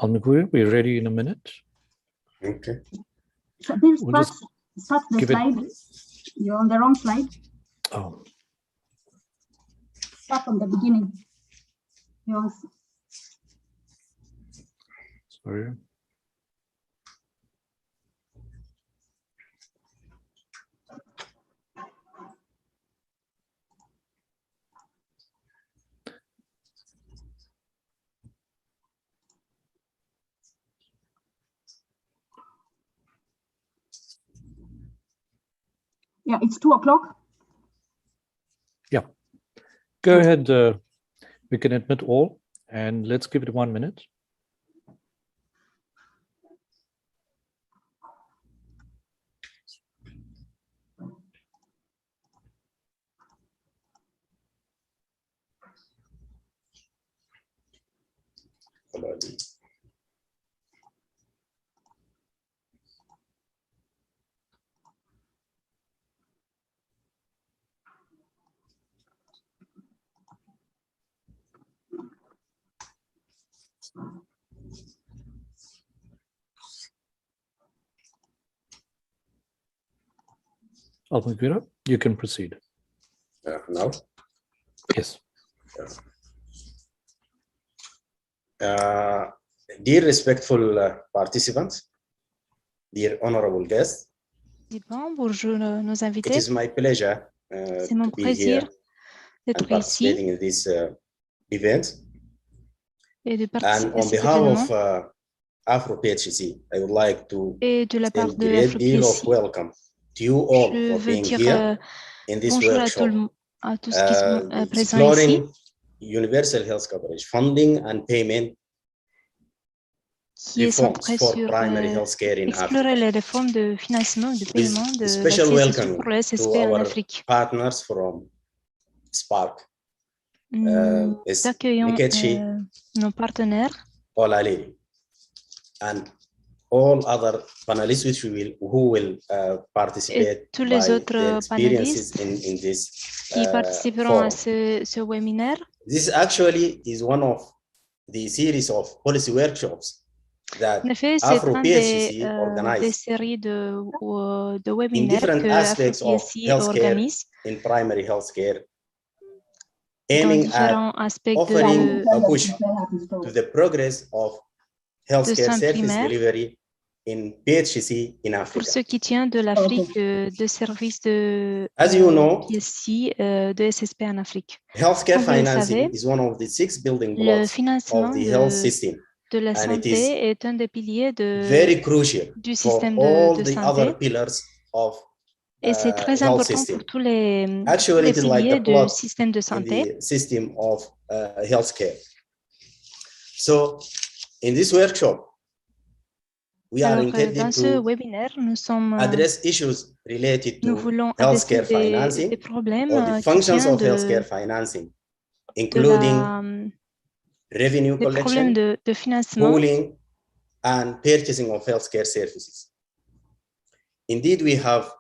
Almigui, we're ready in a minute. Okay. So please We'll start the slide. You're on the wrong slide. Oh, Start from the beginning. sorry. Yeah, it's 2 o'clock. Yeah. Go ahead. We can admit all, and let's give it 1 minute. Almigui, you can proceed. Now? Yes. Dear respectful participants, dear honorable guests, Bonjour nos it invités. is my pleasure C'est mon to be here plaisir d'être and participating ici in this event. et de And participer à on cet behalf événement. of AfroPHC, I would like to Et de la part send de a great deal of AfroPHC, welcome to you all je for veux being dire here in this bonjour workshop, à tous qui sont présents ici. exploring universal health coverage, funding and payment Qui est reforms centré for sur primary health care in explorer Africa. les réformes de financement et de With paiement de special l'accès social welcome pour le SSP to en our Afrique. partners from Spark, Nous is accueillons Nikechi nos partenaires Olaliri, and all other panelists who will participate et tous les by their autres experiences panélistes in this qui participeront à forum. ce webinaire. This actually is one of the series of policy workshops that En effet, c'est un AfroPHC des organizes séries de in webinaires different que aspects of AfroPHC healthcare organise in primary healthcare, dans aiming at différents aspects offering de a push to the progress of healthcare soins service primaires delivery in PHC in pour Africa. ce qui tient de l'Afrique, de services de As you know, PSC, de SSP en Afrique. healthcare Comme vous le financing savez, is one of the 6 building le blocks financement of the health system, de la and it is santé est un des piliers very crucial du for système all de the santé. other pillars of Et c'est très health important system. pour tous les Actually, it is like piliers the du plot système de in santé. the system of healthcare. So, in this workshop, we are Alors, dans intended ce to webinaire, nous address issues related to voulons adresser healthcare des financing problèmes or the qui functions tiennent of healthcare financing, de including revenue des problèmes collection, de financement, pooling, and purchasing of healthcare services. Indeed, we have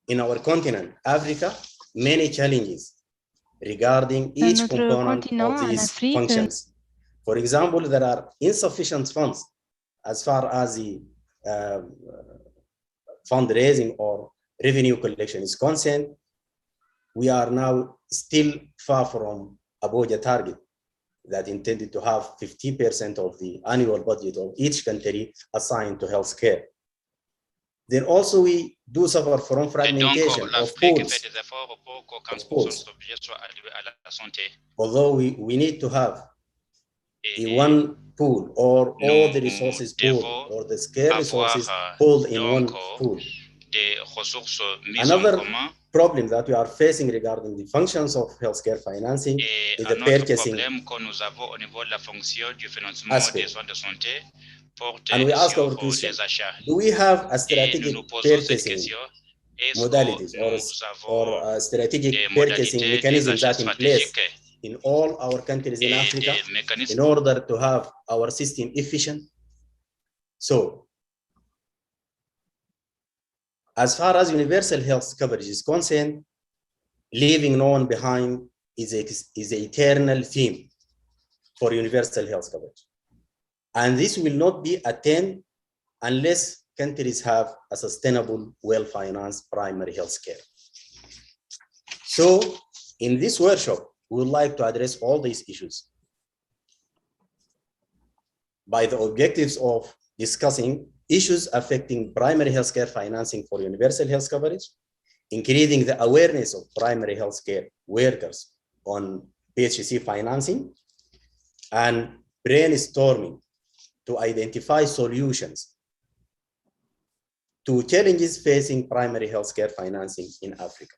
in our continent, Africa, many challenges regarding dans each notre component continent, of en these Afrique. functions. For example, there are insufficient funds as far as the fundraising or revenue collection is concerned. We are now still far from above the target that intended to have 50% of the annual budget of each country assigned to healthcare. Then also we do suffer from fragmentation of pools. Although we need to have a one pool or all the resources pooled or the scarce resources pooled in one pool. Another problem that we are facing regarding the functions of healthcare financing is the purchasing aspect. And we ask our question, do we have a strategic purchasing modalities or strategic purchasing mechanisms that in place in all our countries in Africa in order to have our system efficient? So, as far as universal health coverage is concerned, leaving no one behind is an eternal theme for universal health coverage. And this will not be attained unless countries have a sustainable, well-financed primary health care. So in this workshop, we would like to address all these issues by the objectives of discussing issues affecting primary healthcare financing for universal health coverage, increasing the awareness of primary healthcare workers on PHC financing, and brainstorming to identify solutions to challenges facing primary healthcare financing in Africa.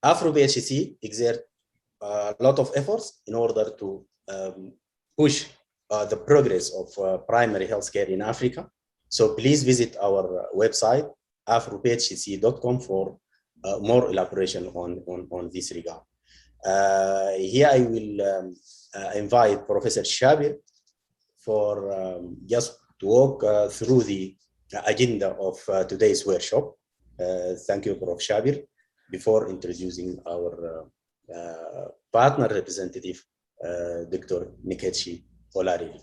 AfroPHC exerts a lot of efforts in order to push the progress of primary healthcare in Africa. So please visit our website, afrophc.com, for more elaboration on this regard. Here I will invite Professor Shabir for just to walk through the agenda of today's workshop. Thank you, Prof. Shabir. Before introducing our partner representative, Dr. Nikechi Olariri.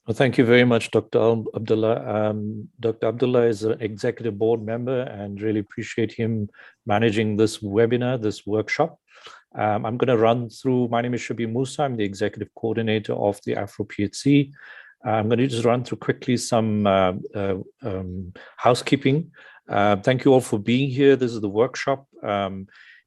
Well, thank you very much, Dr. Abdullah. Dr. Abdullah is an executive board member, and really appreciate him managing this webinar, this workshop. I'm going to run through. My name is Shabir Musa. I'm the executive coordinator of the AfroPHC. I'm going to just run through quickly some housekeeping. Thank you all for being here. This is the workshop.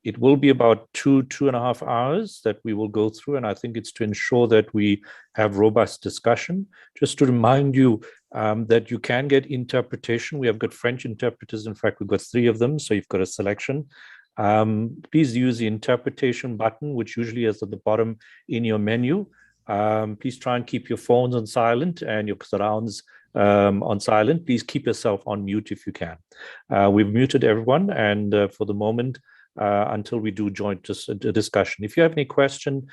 It will be about 2.5 hours that we will go through, and I think it's to ensure that we have robust discussion. Just to remind you that you can get interpretation. We have got French interpreters. In fact, we've got 3 of them, so you've got a selection. Please use the interpretation button, which usually is at the bottom in your menu. Please try and keep your phones on silent and your surrounds on silent. Please keep yourself on mute if you can. We've muted everyone, and for the moment, until we do join a discussion. If you have any question,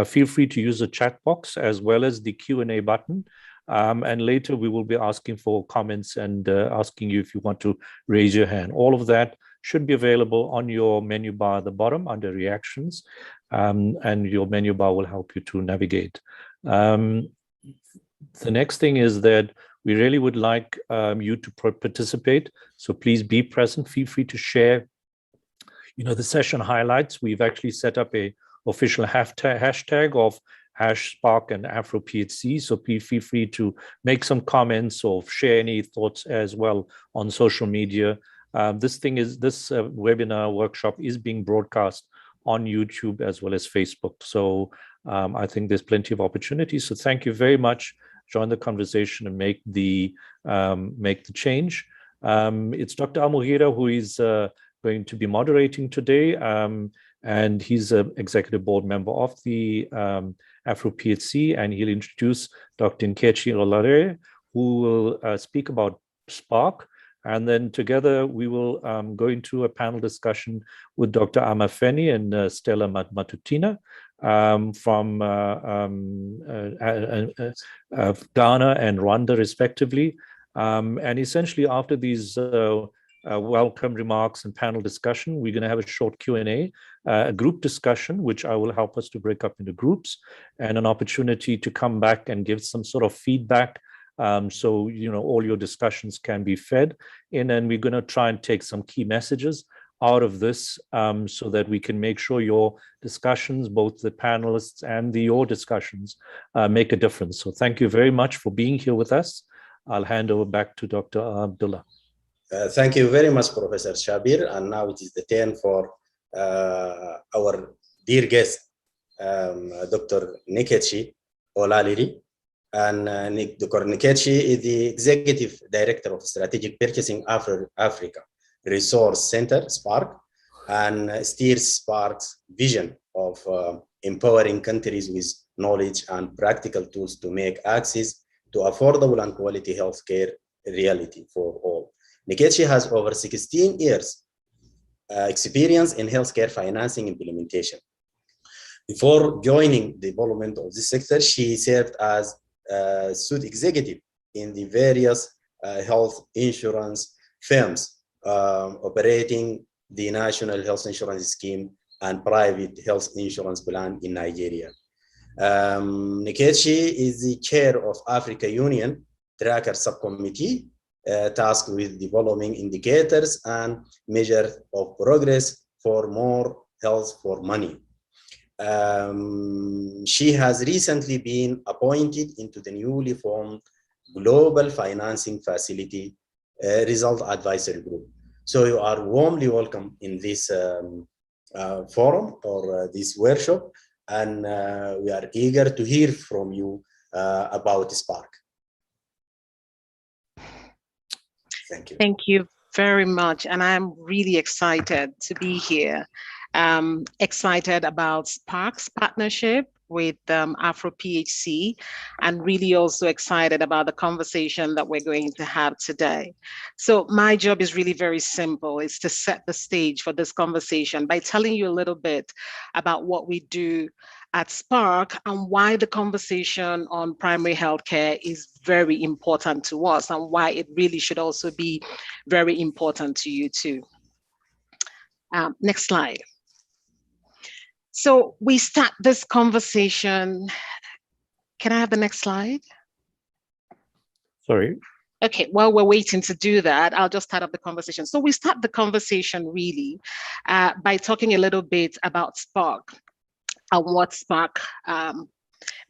feel free to use the chat box as well as the Q&A button. And later we will be asking for comments and asking you if you want to raise your hand. All of that should be available on your menu bar at the bottom under reactions, and your menu bar will help you to navigate. The next thing is that we really would like you to participate. So please be present. Feel free to share the session highlights. We've actually set up a official hashtag of #Spark and AfroPHC. So please feel free to make some comments or share any thoughts as well on social media. This webinar workshop is being broadcast on YouTube as well as Facebook. So I think there's plenty of opportunities. So thank you very much. Join the conversation and make the change. It's Dr. Al-Mughira who is going to be moderating today, and he's an executive board member of the AfroPHC, and he'll introduce Dr. Nkechi Olariri, who will speak about Spark, and then together we will go into a panel discussion with Dr. Amafeni and Stella Matutina from Ghana and Rwanda respectively, and essentially after these welcome remarks and panel discussion, we're going to have a short Q&A, a group discussion, which I will help us to break up into groups, and an opportunity to come back and give some sort of feedback. So, all your discussions can be fed in, and we're going to try and take some key messages out of this so that we can make sure your discussions, both the panelists and your discussions, make a difference. So thank you very much for being here with us. I'll hand over back to Dr. Abdullah. Thank you very much, Professor Shabir. And now it is the turn for our dear guest, Dr. Nikechi Olariri. And Dr. Nikechi is the Executive Director of Strategic Purchasing Africa Resource Center, SPARC, and steers SPARC's vision of empowering countries with knowledge and practical tools to make access to affordable and quality healthcare a reality for all. Nikechi has over 16 years experience in healthcare financing implementation. Before joining the development of this sector, she served as suit executive in the various health insurance firms operating the National Health Insurance Scheme and private health insurance plan in Nigeria. Nkechi is the chair of Africa Union Tracker Subcommittee, tasked with developing indicators and measures of progress for more health for money. She has recently been appointed into the newly formed Global Financing Facility Result Advisory Group. So you are warmly welcome in this forum or this workshop, and we are eager to hear from you about Spark. Thank you. Thank you very much. And I'm really excited to be here. Excited about Spark's partnership with AfroPHC, and really also excited about the conversation that we're going to have today. So my job is really very simple. It's to set the stage for this conversation by telling you a little bit about what we do at Spark and why the conversation on primary healthcare is very important to us and why it really should also be very important to you too. Next slide. So we start this conversation. Can I have the next slide? Sorry. Okay, while we're waiting to do that, I'll just start up the conversation. So we start the conversation really by talking a little bit about Spark and what Spark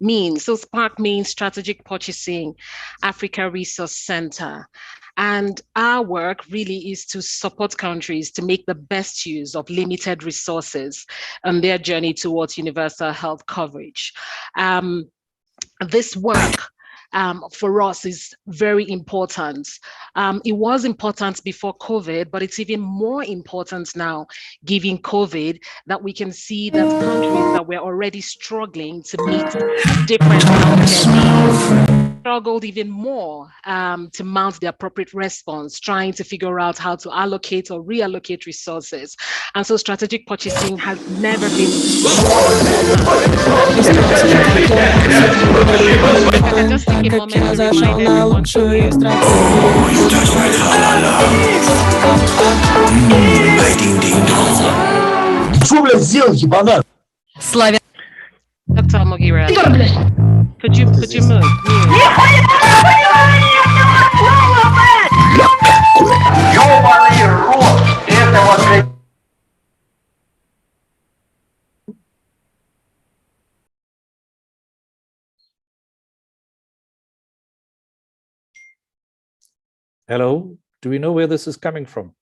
means. So Spark means Strategic Purchasing Africa Resource Center. And our work really is to support countries to make the best use of limited resources on their journey towards universal health coverage. This work for us is very important. It was important before COVID, but it's even more important now, given COVID, that we can see that countries that were already struggling to meet different healthcare needs struggled even more to mount the appropriate response, trying to figure out how to allocate or reallocate resources. And so strategic purchasing has never been I can just take a moment to remind everyone to use Dr. Mogira, could you move? Hello, do we know where this is coming from?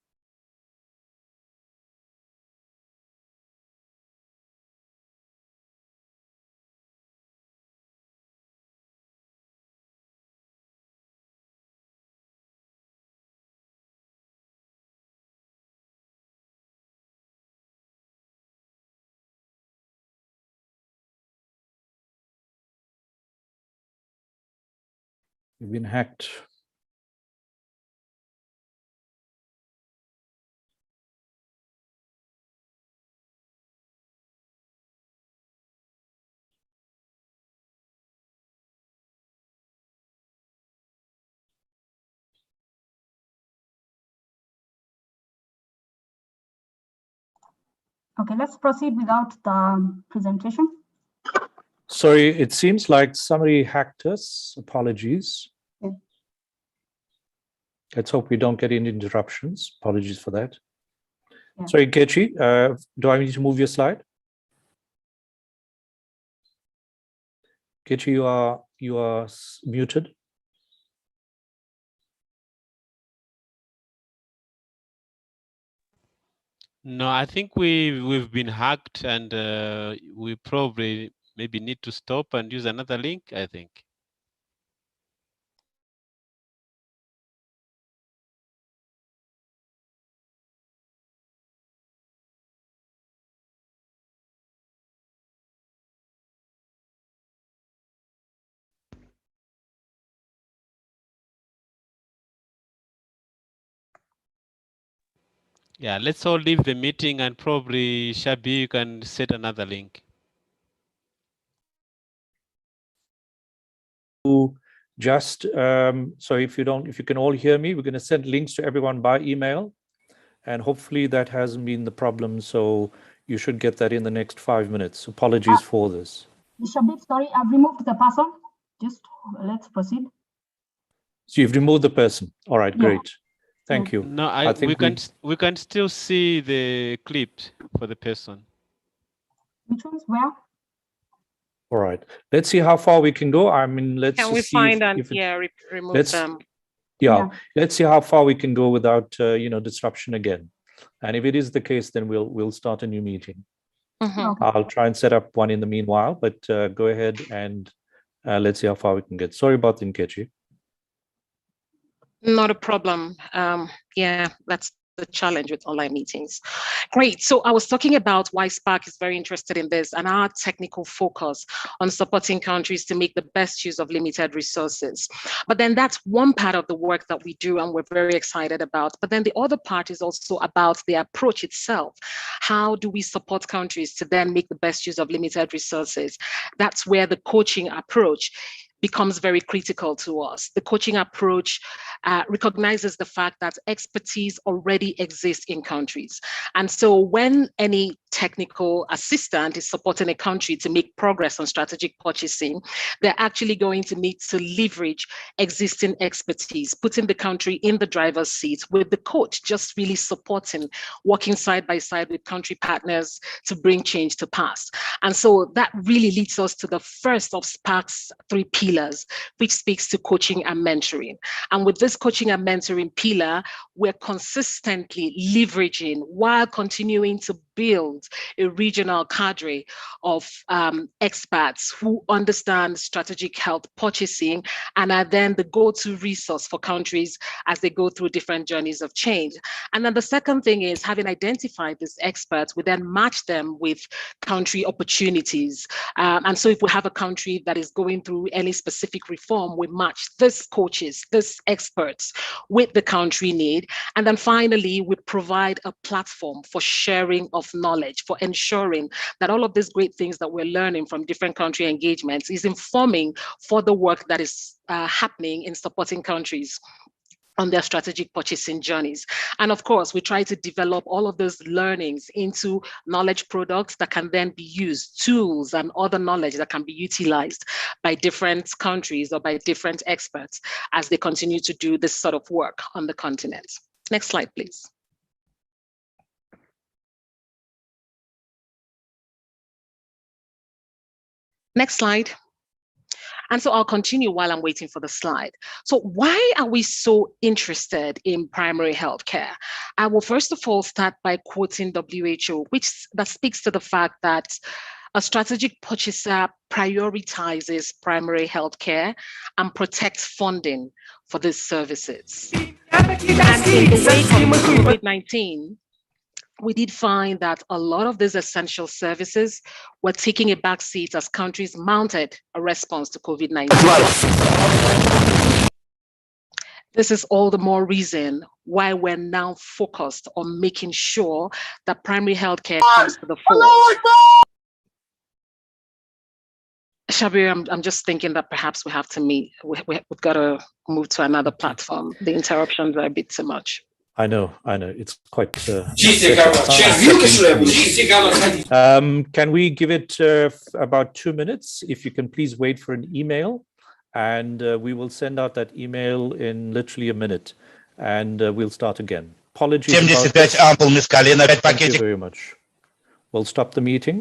We've been hacked. Okay, let's proceed without the presentation. Sorry, it seems like somebody hacked us. Apologies. Yeah. Let's hope we don't get any interruptions. Apologies for that. Yeah. Sorry, Kechi, do I need to move your slide? Kechi, you are muted. No, I think we've been hacked, and we probably maybe need to stop and use another link, I think. Yeah, let's all leave the meeting, and probably Shabi, you can set another link. Just so if you can all hear me, we're going to send links to everyone by email, and hopefully that hasn't been the problem. So You should get that in the next 5 minutes. Apologies for this. Shabib, sorry, I've removed the person. Just let's proceed. So you've removed the person. All right, Yeah. great. Thank you. No, I think we can still see the clip for the person. Which ones? Where? All right. Let's see how far we can go. I mean, let's Can just we see find and if it, yeah, remove let's, them? Yeah, let's see how far we can go without disruption again. And if it is the case, then we'll start a new meeting. Mhm. I'll try and set up one in the meanwhile, but go ahead and let's see how far we can get. Sorry about the Nkechi. Not a problem. Yeah, that's the challenge with online meetings. Great. So I was talking about why Spark is very interested in this and our technical focus on supporting countries to make the best use of limited resources. But then that's one part of the work that we do and we're very excited about. But then the other part is also about the approach itself. How do we support countries to then make the best use of limited resources? That's where the coaching approach becomes very critical to us. The coaching approach recognizes the fact that expertise already exists in countries. And so when any technical assistant is supporting a country to make progress on strategic purchasing, they're actually going to need to leverage existing expertise, putting the country in the driver's seat with the coach just really supporting, working side by side with country partners to bring change to pass. And so that really leads us to the first of Spark's 3 pillars, which speaks to coaching and mentoring. And with this coaching and mentoring pillar, we're consistently leveraging while continuing to build a regional cadre of experts who understand strategic health purchasing and are then the go-to resource for countries as they go through different journeys of change. And then the second thing is, having identified these experts, we then match them with country opportunities. And so if we have a country that is going through any specific reform, we match this coaches, this experts with the country need. And then finally, we provide a platform for sharing of knowledge, for ensuring that all of these great things that we're learning from different country engagements is informing for the work that is happening in supporting countries on their strategic purchasing journeys. And of course, we try to develop all of those learnings into knowledge products that can then be used, tools and other knowledge that can be utilized by different countries or by different experts as they continue to do this sort of work on the continent. Next slide, please. Next slide. And so I'll continue while I'm waiting for the slide. So why are we so interested in primary healthcare? I will first of all start by quoting WHO, that speaks to the fact that a strategic purchaser prioritizes primary healthcare and protects funding for these services. And in the wake of COVID-19, we did find that a lot of these essential services were taking a back seat as countries mounted a response to COVID-19. This is all the more reason why we're now focused on making sure that primary healthcare comes to the fore. Shabir, I'm just thinking that perhaps we have to meet, we've got to move to another platform. The interruptions are a bit too much. I know. It's quite. Can we give it about 2 minutes? If you can please wait for an email, and we will send out that email in literally a minute, and we'll start again. Apologies. 75 amпул мескалина, 5 пакетиков. Thank you very much. We'll stop the meeting.